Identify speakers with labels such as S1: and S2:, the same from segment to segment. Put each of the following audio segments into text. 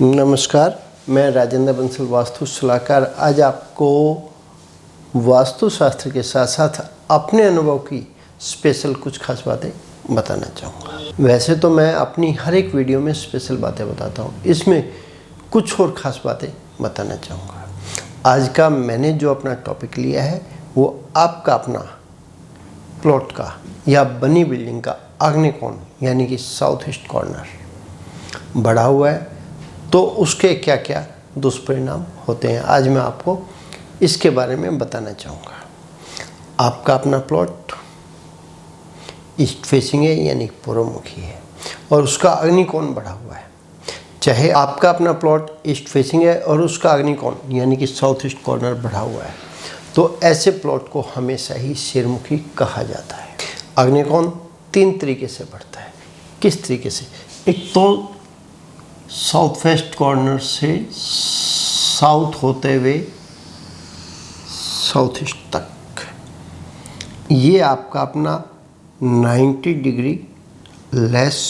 S1: नमस्कार, मैं राजेंद्र बंसल वास्तु सलाहकार आज आपको वास्तुशास्त्र के साथ साथ अपने अनुभव की स्पेशल कुछ खास बातें बताना चाहूँगा। वैसे तो मैं अपनी हर एक वीडियो में स्पेशल बातें बताता हूँ, इसमें कुछ और ख़ास बातें बताना चाहूँगा। आज का मैंने जो अपना टॉपिक लिया है वो आपका अपना प्लॉट का या बनी बिल्डिंग का आग्नेय कोण यानी कि साउथ ईस्ट कॉर्नर बढ़ा हुआ है तो उसके क्या क्या दुष्परिणाम होते हैं, आज मैं आपको इसके बारे में बताना चाहूँगा। आपका अपना प्लॉट ईस्ट फेसिंग है यानी पूर्वमुखी है और उसका अग्नि कोण बढ़ा हुआ है। चाहे आपका अपना प्लॉट ईस्ट फेसिंग है और उसका अग्नि कोण यानी कि साउथ ईस्ट कॉर्नर बढ़ा हुआ है तो ऐसे प्लॉट को हमेशा ही सिरमुखी कहा जाता है। अग्नि कोण तीन तरीके से बढ़ता है। किस तरीके से? एक तो साउथ वेस्ट कॉर्नर से साउथ होते हुए साउथ ईस्ट तक, ये आपका अपना 90 डिग्री लेस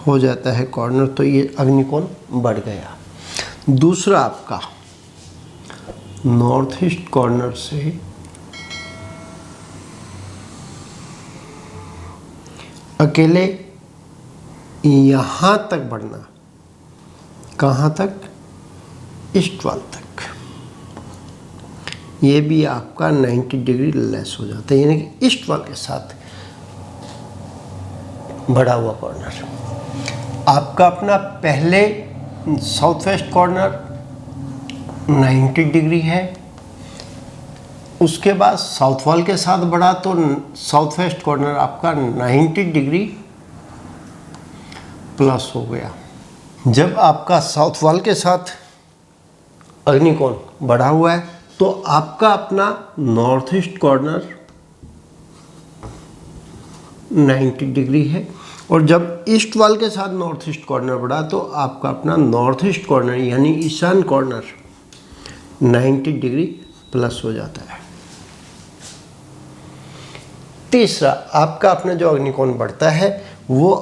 S1: हो जाता है कॉर्नर, तो ये अग्निकोण बढ़ गया। दूसरा आपका नॉर्थ ईस्ट कॉर्नर से अकेले यहाँ तक बढ़ना, कहाँ तक? ईस्ट वाल तक, ये भी आपका 90 डिग्री लेस हो जाता है यानी कि ईस्ट वाल के साथ बढ़ा हुआ कॉर्नर। आपका अपना पहले साउथ वेस्ट कॉर्नर 90 डिग्री है, उसके बाद साउथ वॉल के साथ बढ़ा तो साउथ वेस्ट कॉर्नर आपका 90 डिग्री प्लस हो गया। जब आपका साउथ वॉल के साथ अग्निकोण बढ़ा हुआ है तो आपका अपना नॉर्थ ईस्ट कॉर्नर 90 डिग्री है और जब ईस्ट वॉल के साथ नॉर्थ ईस्ट कॉर्नर बढ़ा तो आपका अपना नॉर्थ ईस्ट कॉर्नर यानी ईशान कॉर्नर 90 डिग्री प्लस हो जाता है। तीसरा आपका अपना जो अग्निकोण बढ़ता है वो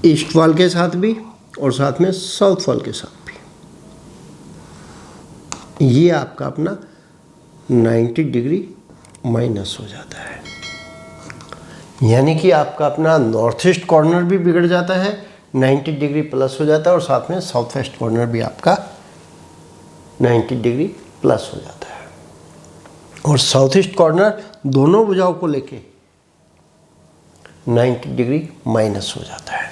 S1: ईस्ट वॉल के साथ भी और साथ में साउथ वॉल के साथ भी, ये आपका अपना 90 डिग्री माइनस हो जाता है यानी कि आपका अपना नॉर्थ ईस्ट कॉर्नर भी बिगड़ जाता है, 90 डिग्री प्लस हो जाता है और साथ में साउथ वेस्ट कॉर्नर भी आपका 90 डिग्री प्लस हो जाता है और साउथ ईस्ट कॉर्नर दोनों भुजाओं को लेके 90 डिग्री माइनस हो जाता है।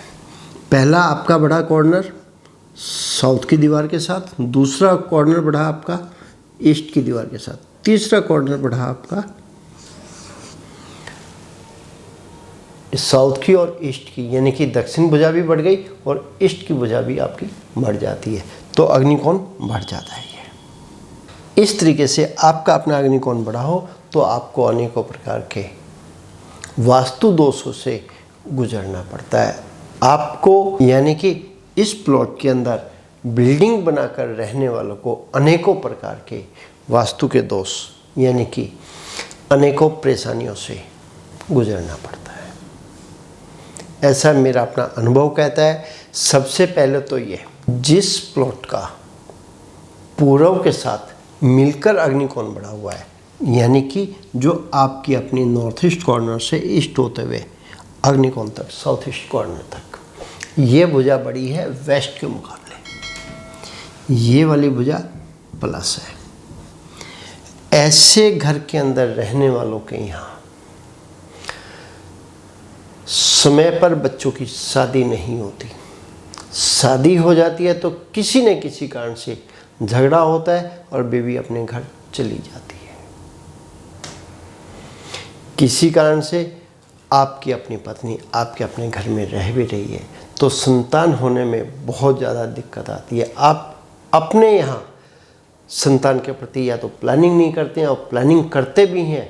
S1: पहला आपका बढ़ा कॉर्नर साउथ की दीवार के साथ, दूसरा कॉर्नर बढ़ा आपका ईस्ट की दीवार के साथ, तीसरा कॉर्नर बढ़ा आपका साउथ की और ईस्ट की यानी कि दक्षिण भुजा भी बढ़ गई और ईस्ट की भुजा भी आपकी बढ़ जाती है तो अग्निकोण बढ़ जाता है। ये इस तरीके से आपका अपना अग्निकोण बढ़ा हो तो आपको अनेकों प्रकार के वास्तु दोषों से गुजरना पड़ता है। आपको यानी कि इस प्लॉट के अंदर बिल्डिंग बनाकर रहने वालों को अनेकों प्रकार के वास्तु के दोष यानी कि अनेकों परेशानियों से गुजरना पड़ता है, ऐसा मेरा अपना अनुभव कहता है। सबसे पहले तो ये जिस प्लॉट का पूर्व के साथ मिलकर अग्निकोण बढ़ा हुआ है यानी कि जो आपकी अपनी नॉर्थ ईस्ट कॉर्नर से ईस्ट होते हुए अग्निकोण तक साउथ ईस्ट कॉर्नर तक, ये भुजा बड़ी है वेस्ट के मुकाबले, ये वाली भुजा प्लस है। ऐसे घर के अंदर रहने वालों के यहाँ समय पर बच्चों की शादी नहीं होती, शादी हो जाती है तो किसी न किसी कारण से झगड़ा होता है और बीवी अपने घर चली जाती है। किसी कारण से आपकी अपनी पत्नी आपके अपने घर में रह भी रही है तो संतान होने में बहुत ज़्यादा दिक्कत आती है। आप अपने यहाँ संतान के प्रति या तो प्लानिंग नहीं करते हैं और प्लानिंग करते भी हैं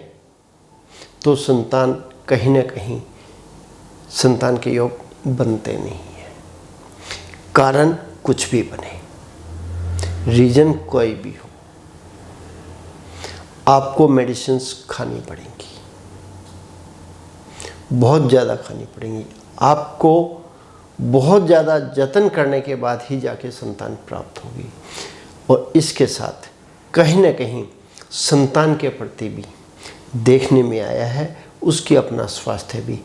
S1: तो संतान कहीं ना कहीं संतान के योग बनते नहीं हैं। कारण कुछ भी बने, रीज़न कोई भी हो, आपको मेडिसिन्स खानी पड़ेंगी, बहुत ज़्यादा खानी पड़ेंगी। आपको बहुत ज़्यादा जतन करने के बाद ही जाके संतान प्राप्त होगी। और इसके साथ कहीं ना कहीं संतान के प्रति भी देखने में आया है उसकी अपना स्वास्थ्य भी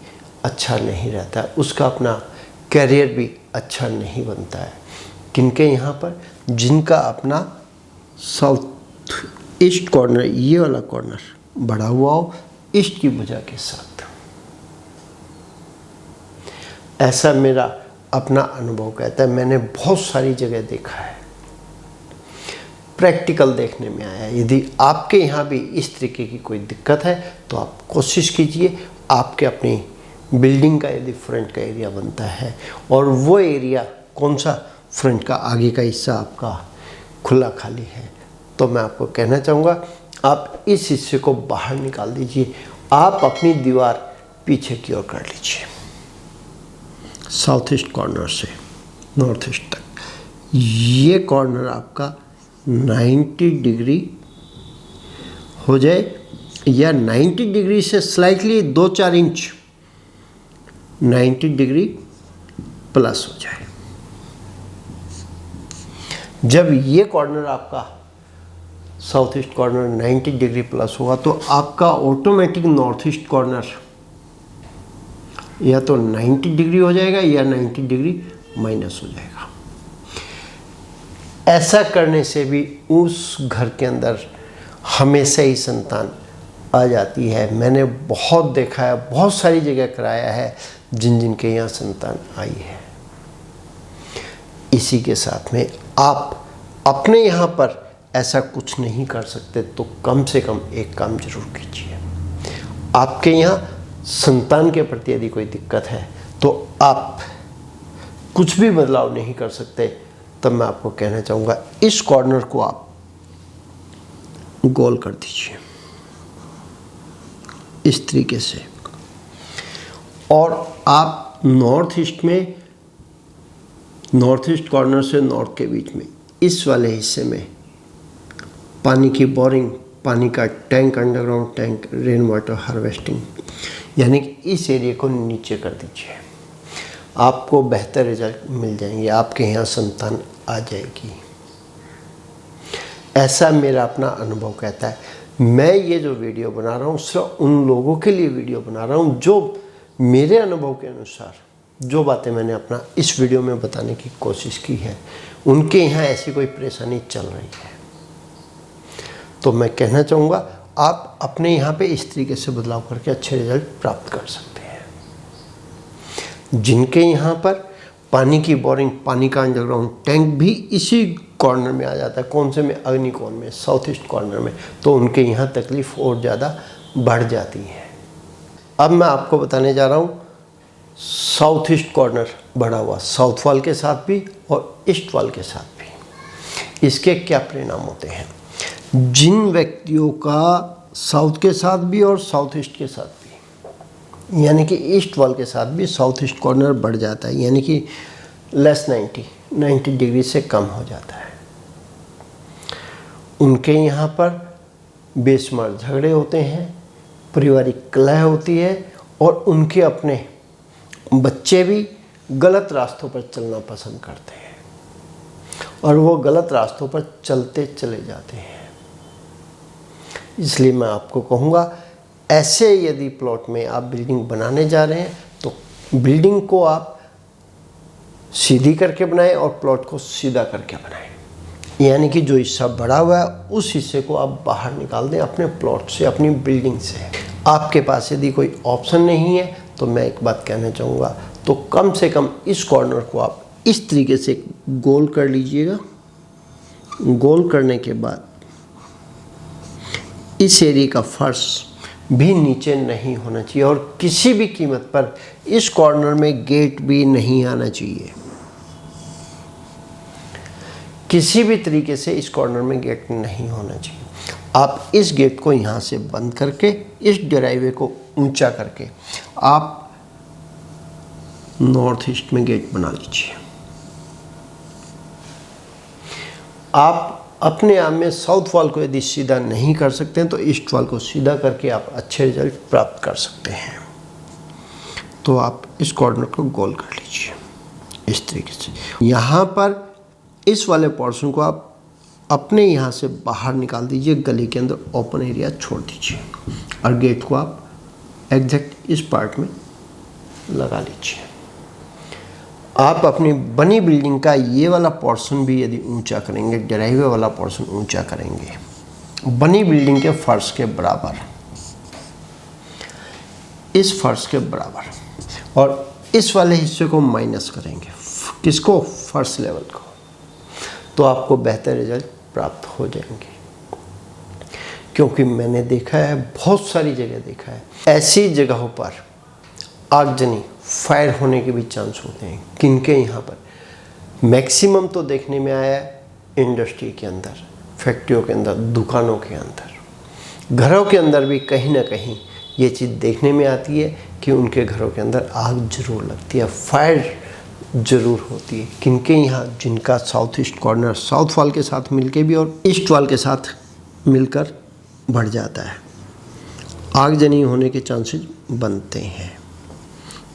S1: अच्छा नहीं रहता, उसका अपना करियर भी अच्छा नहीं बनता है। किनके यहाँ पर? जिनका अपना साउथ ईस्ट कॉर्नर, ये वाला कॉर्नर बढ़ा हुआ हो ईस्ट की भुजा के साथ। ऐसा मेरा अपना अनुभव कहता है। मैंने बहुत सारी जगह देखा है, प्रैक्टिकल देखने में आया है। यदि आपके यहाँ भी इस तरीके की कोई दिक्कत है तो आप कोशिश कीजिए, आपके अपनी बिल्डिंग का यदि फ्रंट का एरिया बनता है और वो एरिया कौन सा, फ्रंट का आगे का हिस्सा आपका खुला खाली है, तो मैं आपको कहना चाहूँगा आप इस हिस्से को बाहर निकाल दीजिए। आप अपनी दीवार पीछे की ओर कर लीजिए, साउथ ईस्ट कॉर्नर से नॉर्थ ईस्ट तक। ये कॉर्नर आपका 90 डिग्री हो जाए या 90 डिग्री से स्लाइटली 2-4 इंच 90 डिग्री प्लस हो जाए। जब ये कॉर्नर आपका south east corner 90 degree plus होगा तो आपका ऑटोमेटिक नॉर्थ ईस्ट कॉर्नर या तो 90 डिग्री हो जाएगा या 90 डिग्री माइनस हो जाएगा। ऐसा करने से भी उस घर के अंदर हमेशा ही संतान आ जाती है। मैंने बहुत देखा है, बहुत सारी जगह कराया है जिनके यहाँ संतान आई है। इसी के साथ में आप अपने यहाँ पर ऐसा कुछ नहीं कर सकते तो कम से कम एक काम जरूर कीजिए। आपके यहाँ संतान के प्रति यदि कोई दिक्कत है तो आप कुछ भी बदलाव नहीं कर सकते, तब मैं आपको कहना चाहूँगा इस कॉर्नर को आप गोल कर दीजिए इस तरीके से। और आप नॉर्थ ईस्ट कॉर्नर से नॉर्थ के बीच में इस वाले हिस्से में पानी की बोरिंग, पानी का tank, underground tank, rain water harvesting, यानी कि इस एरिया को नीचे कर दीजिए। आपको बेहतर रिजल्ट मिल जाएंगे, आपके यहाँ संतान आ जाएगी। ऐसा मेरा अपना अनुभव कहता है। मैं ये जो वीडियो बना रहा हूँ सिर्फ उन लोगों के लिए वीडियो बना रहा हूँ जो मेरे अनुभव के अनुसार जो बातें मैंने अपना इस वीडियो में बताने की कोशिश की है, उनके यहाँ ऐसी कोई परेशानी चल रही है तो मैं कहना चाहूँगा आप अपने यहाँ पे इस तरीके से बदलाव करके अच्छे रिजल्ट प्राप्त कर सकते हैं। जिनके यहाँ पर पानी की बोरिंग, पानी का अंडरग्राउंड टैंक भी इसी कॉर्नर में आ जाता है, कौन से में, अग्निकोण में, साउथ ईस्ट कॉर्नर में, तो उनके यहाँ तकलीफ और ज़्यादा बढ़ जाती है। अब मैं आपको बताने जा रहा हूँ साउथ ईस्ट कॉर्नर बढ़ा हुआ, साउथ वॉल के साथ भी और ईस्ट वॉल के साथ भी, इसके क्या परिणाम होते हैं। जिन व्यक्तियों का साउथ के साथ भी और साउथ ईस्ट के साथ भी, यानी कि ईस्ट वॉल के साथ भी साउथ ईस्ट कॉर्नर बढ़ जाता है, यानी कि लेस 90 डिग्री से कम हो जाता है, उनके यहाँ पर बेशुमार झगड़े होते हैं, पारिवारिक कलह होती है और उनके अपने बच्चे भी गलत रास्तों पर चलना पसंद करते हैं और वो गलत रास्तों पर चलते चले जाते हैं। इसलिए मैं आपको कहूँगा ऐसे यदि प्लॉट में आप बिल्डिंग बनाने जा रहे हैं तो बिल्डिंग को आप सीधी करके बनाएं और प्लॉट को सीधा करके बनाएं, यानी कि जो हिस्सा बड़ा हुआ है उस हिस्से को आप बाहर निकाल दें अपने प्लॉट से, अपनी बिल्डिंग से। आपके पास यदि कोई ऑप्शन नहीं है तो मैं एक बात कहना चाहूँगा, तो कम से कम इस कॉर्नर को आप इस तरीके से गोल कर लीजिएगा। गोल करने के बाद इस एरिया का फर्श भी नीचे नहीं होना चाहिए और किसी भी कीमत पर इस कॉर्नर में गेट भी नहीं आना चाहिए। किसी भी तरीके से इस कॉर्नर में गेट नहीं होना चाहिए। आप इस गेट को यहाँ से बंद करके इस ड्राइवे को ऊंचा करके आप नॉर्थ ईस्ट में गेट बना लीजिए। आप अपने आप में साउथ वॉल को यदि सीधा नहीं कर सकते हैं तो ईस्ट वॉल को सीधा करके आप अच्छे रिजल्ट प्राप्त कर सकते हैं। तो आप इस कॉर्नर को गोल कर लीजिए। इस तरीके से। यहाँ पर इस वाले पोर्शन को आप अपने यहाँ से बाहर निकाल दीजिए, गले के अंदर ओपन एरिया छोड़ दीजिए और गेट को आप एग्जैक्ट इस पार्ट में लगा लीजिए। आप अपनी बनी बिल्डिंग का ये वाला पोर्शन भी यदि ऊंचा करेंगे, ड्राइववे वाला पोर्शन ऊंचा करेंगे बनी बिल्डिंग के फर्श के बराबर, इस फर्श के बराबर, और इस वाले हिस्से को माइनस करेंगे, किसको, फर्श लेवल को, तो आपको बेहतर रिजल्ट प्राप्त हो जाएंगे। क्योंकि मैंने देखा है, बहुत सारी जगह देखा है, ऐसी जगहों पर आगजनी फायर होने के भी चांस होते हैं। किनके यहाँ पर मैक्सिमम तो देखने में आया है इंडस्ट्री के अंदर, फैक्ट्रियों के अंदर, दुकानों के अंदर, घरों के अंदर भी कहीं ना कहीं ये चीज़ देखने में आती है कि उनके घरों के अंदर आग जरूर लगती है, फायर जरूर होती है। किनके यहाँ, जिनका south east corner south wall के साथ मिलके भी और ईस्ट वॉल के साथ मिलकर बढ़ जाता है, आगजनी होने के चांसेस बनते हैं।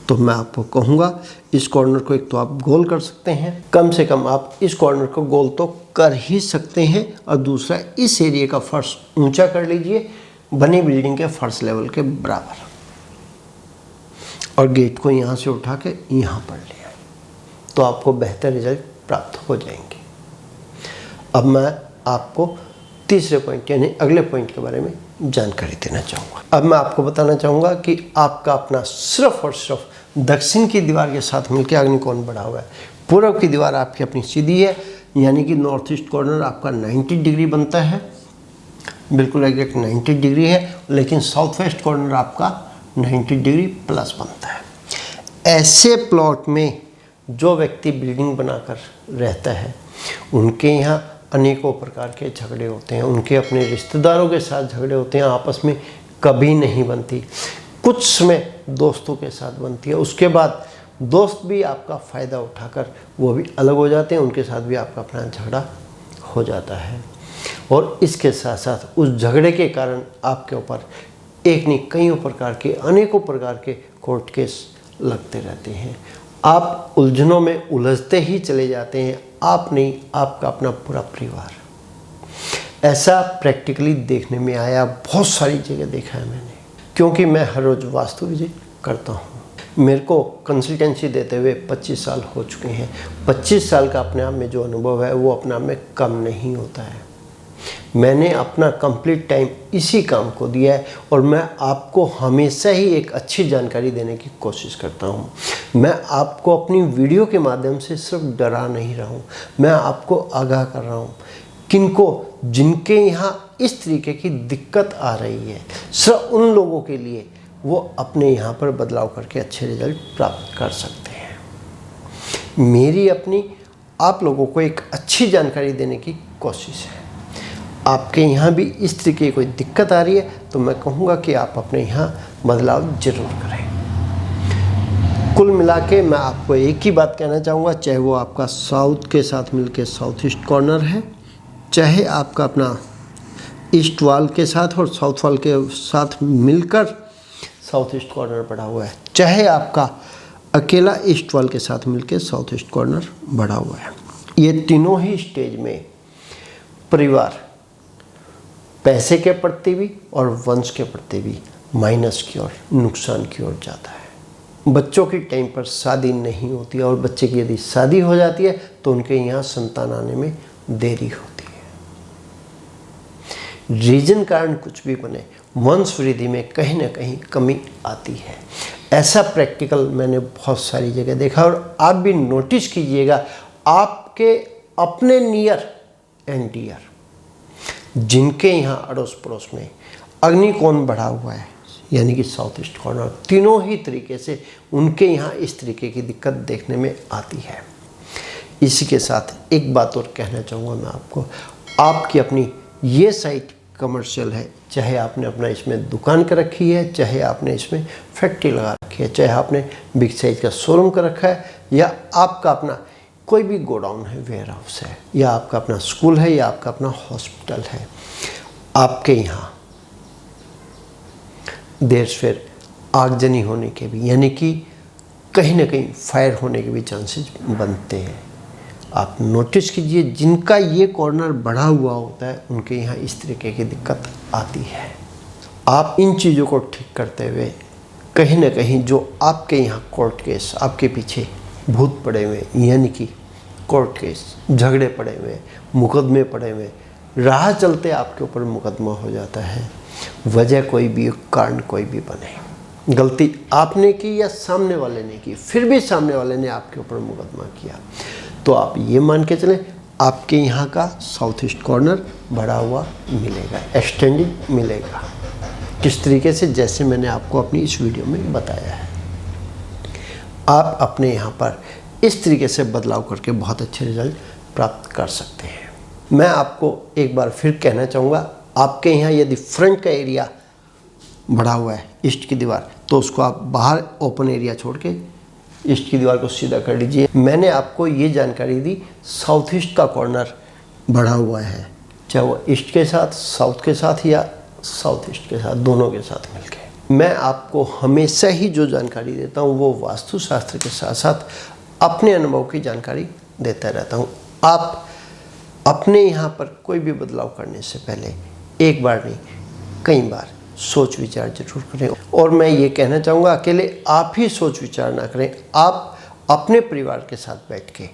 S1: तो मैं आपको कहूँगा इस कॉर्नर को एक तो आप गोल कर सकते हैं, कम से कम आप इस कॉर्नर को गोल तो कर ही सकते हैं, और दूसरा इस एरिया का फर्श ऊंचा कर लीजिए बनी बिल्डिंग के फर्श लेवल के बराबर, और गेट को यहाँ से उठा के यहाँ पर लिया, तो आपको बेहतर रिजल्ट प्राप्त हो जाएंगे। अब मैं आपको तीसरे पॉइंट यानी अगले पॉइंट के बारे में जानकारी देना चाहूँगा। अब मैं आपको बताना चाहूँगा कि आपका अपना सिर्फ और सिर्फ दक्षिण की दीवार के साथ मिलकर अग्निकोण बढ़ा हुआ है। पूर्व की दीवार आपकी अपनी सीधी है, यानी कि नॉर्थ ईस्ट कॉर्नर आपका 90 डिग्री बनता है, बिल्कुल एग्जैक्ट 90 डिग्री है, लेकिन साउथ वेस्ट कॉर्नर आपका 90 डिग्री प्लस बनता है। ऐसे प्लॉट में जो व्यक्ति बिल्डिंग बनाकर रहता है, उनके यहाँ अनेकों प्रकार के झगड़े होते हैं, उनके अपने रिश्तेदारों के साथ झगड़े होते हैं, आपस में कभी नहीं बनती, कुछ समय दोस्तों के साथ बनती है, उसके बाद दोस्त भी आपका फ़ायदा उठाकर वो भी अलग हो जाते हैं, उनके साथ भी आपका अपना झगड़ा हो जाता है, और इसके साथ साथ उस झगड़े के कारण आपके ऊपर एक नहीं कईयों प्रकार के, अनेकों प्रकार के कोर्ट केस लगते रहते हैं। आप उलझनों में उलझते ही चले जाते हैं, आप नहीं, आपका अपना पूरा परिवार। ऐसा प्रैक्टिकली देखने में आया, बहुत सारी जगह देखा है मैंने, क्योंकि मैं हर रोज़ वास्तु विजिट करता हूँ। मेरे को कंसल्टेंसी देते हुए 25 साल हो चुके हैं। 25 साल का अपने आप में जो अनुभव है वो अपने आप में कम नहीं होता है। मैंने अपना कंप्लीट टाइम इसी काम को दिया है, और मैं आपको हमेशा ही एक अच्छी जानकारी देने की कोशिश करता हूँ। मैं आपको अपनी वीडियो के माध्यम से सिर्फ डरा नहीं रहा हूँ, मैं आपको आगाह कर रहा हूँ। किनको, जिनके यहाँ इस तरीके की दिक्कत आ रही है, सिर्फ उन लोगों के लिए वो अपने यहाँ पर बदलाव करके अच्छे रिजल्ट प्राप्त कर सकते हैं। मेरी अपनी आप लोगों को एक अच्छी जानकारी देने की कोशिश है। आपके यहाँ भी इस तरीके की कोई दिक्कत आ रही है तो मैं कहूँगा कि आप अपने यहाँ बदलाव जरूर करें। कुल मिला के मैं आपको एक ही बात कहना चाहूँगा, चाहे वो आपका साउथ के साथ मिलके साउथ ईस्ट कॉर्नर है, चाहे आपका अपना ईस्ट वॉल के साथ और साउथ वॉल के साथ मिलकर साउथ ईस्ट कॉर्नर बढ़ा हुआ है, चाहे आपका अकेला ईस्ट वॉल के साथ मिलके साउथ ईस्ट कॉर्नर बढ़ा हुआ है, ये तीनों ही स्टेज में परिवार पैसे के प्रति भी और वंश के प्रति भी माइनस की ओर, नुकसान की ओर जाता है। बच्चों की टाइम पर शादी नहीं होती है, और बच्चे की यदि शादी हो जाती है तो उनके यहाँ संतान आने में देरी होती है। रीजन कारण कुछ भी बने, वंश वृद्धि में कहीं ना कहीं कमी आती है। ऐसा प्रैक्टिकल मैंने बहुत सारी जगह देखा, और आप भी नोटिस कीजिएगा, आपके अपने नियर एंड डियर जिनके यहाँ अड़ोस पड़ोस में अग्निकोण बढ़ा हुआ है, यानी कि साउथ ईस्ट कॉर्नर, तीनों ही तरीके से उनके यहाँ इस तरीके की दिक्कत देखने में आती है। इसी के साथ एक बात और कहना चाहूँगा मैं आपको, आपकी अपनी ये साइट कमर्शियल है, चाहे आपने अपना इसमें दुकान कर रखी है, चाहे आपने इसमें फैक्ट्री लगा रखी है, चाहे आपने बिग साइज का शोरूम कर रखा है, या आपका अपना कोई भी गोडाउन है, वेयर हाउस है, या आपका अपना स्कूल है, या आपका अपना हॉस्पिटल है, आपके यहाँ देर सवेर आगजनी होने के भी, यानी कि कहीं ना कहीं फायर होने के भी चांसेस बनते हैं। आप नोटिस कीजिए, जिनका ये कॉर्नर बढ़ा हुआ होता है उनके यहाँ इस तरीके की दिक्कत आती है। आप इन चीज़ों को ठीक करते हुए कहीं ना कहीं जो आपके यहाँ कोर्ट केस, आपके पीछे भूत पड़े हुए, यानी कि कोर्ट केस, झगड़े पड़े हुए, मुकदमे पड़े हुए, राह चलते आपके ऊपर मुकदमा हो जाता है। वजह कोई भी, कारण कोई भी बने, गलती आपने की या सामने वाले ने की, फिर भी सामने वाले ने आपके ऊपर मुकदमा किया, तो आप ये मान के चलें आपके यहाँ का साउथ ईस्ट कॉर्नर बढ़ा हुआ मिलेगा, एक्सटेंडिंग मिलेगा। किस तरीके से? जैसे मैंने आपको अपनी इस वीडियो में बताया है। आप अपने यहाँ पर इस तरीके से बदलाव करके बहुत अच्छे रिजल्ट प्राप्त कर सकते हैं। मैं आपको एक बार फिर कहना चाहूँगा, आपके यहाँ यदि फ्रंट का एरिया बढ़ा हुआ है ईस्ट की दीवार, तो उसको आप बाहर ओपन एरिया छोड़ के ईस्ट की दीवार को सीधा कर लीजिए। मैंने आपको ये जानकारी दी, साउथ ईस्ट का कॉर्नर बढ़ा हुआ है, चाहे वो ईस्ट के साथ, साउथ के साथ या साउथ ईस्ट के साथ, दोनों के साथ मिलके। मैं आपको हमेशा ही जो जानकारी देता हूँ वो वास्तुशास्त्र के साथ साथ अपने अनुभव की जानकारी देता रहता हूँ। आप अपने यहाँ पर कोई भी बदलाव करने से पहले एक बार नहीं, कई बार सोच विचार जरूर करें। और मैं ये कहना चाहूँगा, अकेले आप ही सोच विचार ना करें, आप अपने परिवार के साथ बैठ के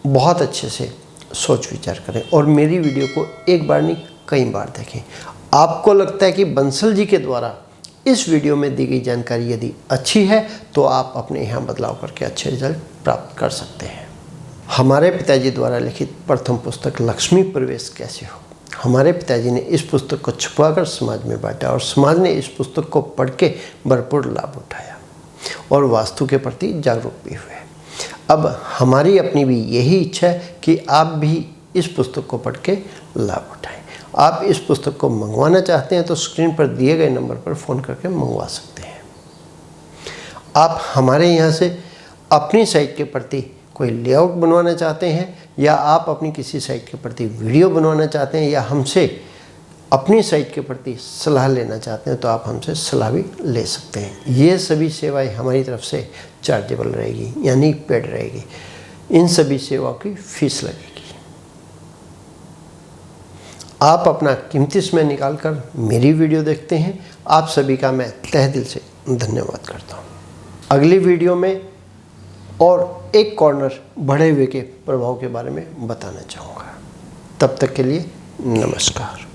S1: बहुत अच्छे से सोच विचार करें और मेरी वीडियो को एक बार नहीं कई बार देखें। आपको लगता है कि बंसल जी के द्वारा इस वीडियो में दी गई जानकारी यदि अच्छी है तो आप अपने यहाँ बदलाव करके अच्छे रिजल्ट प्राप्त कर सकते हैं। हमारे पिताजी द्वारा लिखित प्रथम पुस्तक लक्ष्मी प्रवेश कैसे हो, हमारे पिताजी ने इस पुस्तक को छुपाकर समाज में बांटा और समाज ने इस पुस्तक को पढ़ के भरपूर लाभ उठाया और वास्तु के प्रति जागरूक भी हुए। अब हमारी अपनी भी यही इच्छा है कि आप भी इस पुस्तक को पढ़ के लाभ उठाएं। आप इस पुस्तक को मंगवाना चाहते हैं तो स्क्रीन पर दिए गए नंबर पर फ़ोन करके मंगवा सकते हैं। आप हमारे यहाँ से अपनी साइट के प्रति कोई लेआउट बनवाना चाहते हैं या आप अपनी किसी साइट के प्रति वीडियो बनवाना चाहते हैं या हमसे अपनी साइट के प्रति सलाह लेना चाहते हैं तो आप हमसे सलाह भी ले सकते हैं। ये सभी सेवाएं हमारी तरफ से चार्जेबल रहेगी, यानी पेड रहेगी। इन सभी सेवाओं की फीस लगेगी। आप अपना कीमती समय निकाल कर मेरी वीडियो देखते हैं। आप सभी का मैं तहे दिल से धन्यवाद करता हूँ। अगली वीडियो में और एक कॉर्नर बढ़े हुए के प्रभाव के बारे में बताना चाहूँगा। तब तक के लिए नमस्कार।